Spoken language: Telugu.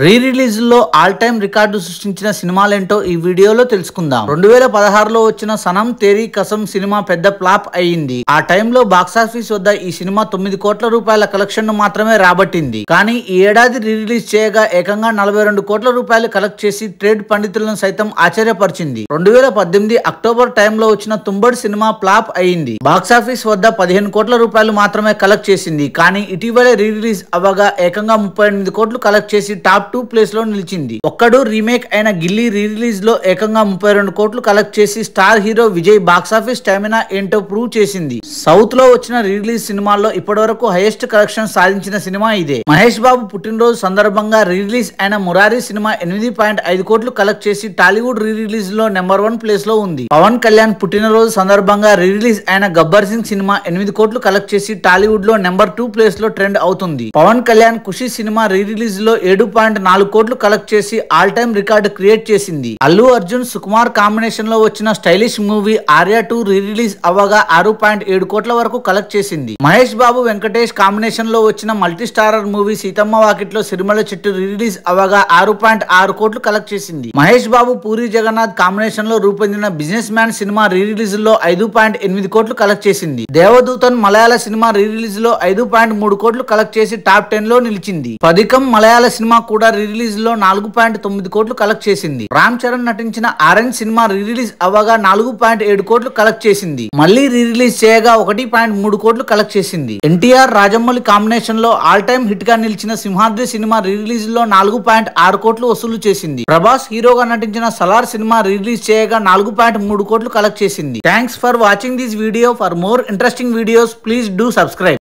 రీ రిలీజ్ లో ఆల్ టైమ్ రికార్డు సృష్టించిన సినిమాలేంటో ఈ వీడియోలో తెలుసుకుందాం. 2016లో వచ్చిన సనం తేరీ కసం సినిమా పెద్ద ఫ్లాప్ అయ్యింది. ఆ టైంలో బాక్సాఫీస్ వద్ద ఈ సినిమా 9 కోట్ల రూపాయల కలెక్షన్ ను మాత్రమే రాబట్టింది. కానీ ఈ ఏడాది రీ రిలీజ్ చేయగా ఏకంగా 42 కోట్ల రూపాయలు కలెక్ట్ చేసి ట్రేడ్ పండితులను సైతం ఆశ్చర్యపరిచింది. 2018 అక్టోబర్ టైంలో వచ్చిన తుంబడ్ సినిమా ఫ్లాప్ అయ్యింది. బాక్సాఫీస్ వద్ద 15 కోట్ల రూపాయలు మాత్రమే కలెక్ట్ చేసింది. కానీ ఇటీవలే రీ రిలీజ్ అవ్వగా ఏకంగా 38 కోట్లు కలెక్ట్ చేసి టాప్ 2 ప్లేస్ లో నిలిచింది. ఒక్కడు రీమేక్ అయిన గిల్లీ రీ రిలీజ్ లో ఏకంగా 32 కోట్లు కలెక్ట్ చేసి star hero Vijay box office stamina ఏంటో ప్రూవ్ చేసింది. సౌత్ లో వచ్చిన రీ రిలీజ్ సినిమాల్లో ఇప్పటివరకు హైయెస్ట్ కలెక్షన్ సాధించిన సినిమా ఇదే. మహేష్ బాబు పుట్టినరోజు సందర్భంగా రీ రిలీజ్ అయిన మురారి సినిమా 8.5 కోట్లు కలెక్ట్ చేసి టాలీవుడ్ రీ రిలీజ్ లో నెంబర్ 1 ప్లేస్ లో ఉంది. పవన్ కళ్యాణ్ పుట్టినరోజు సందర్భంగా రీ రిలీజ్ అయిన గబ్బర్ సింగ్ సినిమా 8 కోట్లు కలెక్ట్ చేసి టాలీవుడ్ లో నెంబర్ 2 ప్లేస్ లో ట్రెండ్ అవుతుంది. పవన్ కళ్యాణ్ ఖుషి సినిమా రీ రిలీజ్ లో 7.4 కోట్లు కలెక్ట్ చేసి ఆల్ టైమ్ రికార్డు క్రియేట్ చేసింది. అల్లు అర్జున్ సుకుమార్ కాంబినేషన్ లో వచ్చిన stylish movie Arya 2 rerelease అవ్వగా 6.7 కోట్ల వరకు కలెక్ట్ చేసింది. మహేష్ బాబు వెంకటేష్ కాంబినేషన్ లో వచ్చిన మల్టీ స్టారర్ మూవీ సీతమ్మ వాకిట్లో సిరిమల చెట్టు రీ రిలీజ్ అవ్వగా 6.6 కోట్లు కలెక్ట్ చేసింది. మహేష్ బాబు పూరి జగన్నాథ్ కాంబినేషన్ లో రూపొందిన business man cinema re release లో 5.8 కోట్లు కలెక్ట్ చేసింది. దేవదూతన్ మలయాళ సినిమా రీ రిలీజ్ లో 5.3 కోట్లు కలెక్ట్ చేసి టాప్ 10 లో నిలిచింది. పదికం మలయాళ సినిమా కూడా రీ రిలీజ్ లో 4.9 కోట్లు కలెక్ట్ చేసింది. రామ్ చరణ్ నటించిన ఆరెంజ్ సినిమా రీ రిలీజ్ అవ్వగా 4.7 కోట్లు కలెక్ట్ చేసింది. మళ్ళీ రీ రిలీజ్ చేయగా 1.3 కోట్లు కలెక్ట్ చేసింది. ఎన్టీఆర్ రాజమౌళి కాంబినేషన్ లో ఆల్ టైమ్ హిట్ గా నిలిచిన సింహాద్రి సినిమా రీ రిలీజ్ లో 4.6 కోట్లు వసూలు చేసింది. ప్రభాస్ హీరోగా నటించిన సలార్ సినిమా రీ రిలీజ్ చేయగా 4.3 కోట్లు కలెక్ట్ చేసింది. Thanks for watching this video. For more interesting videos please do subscribe.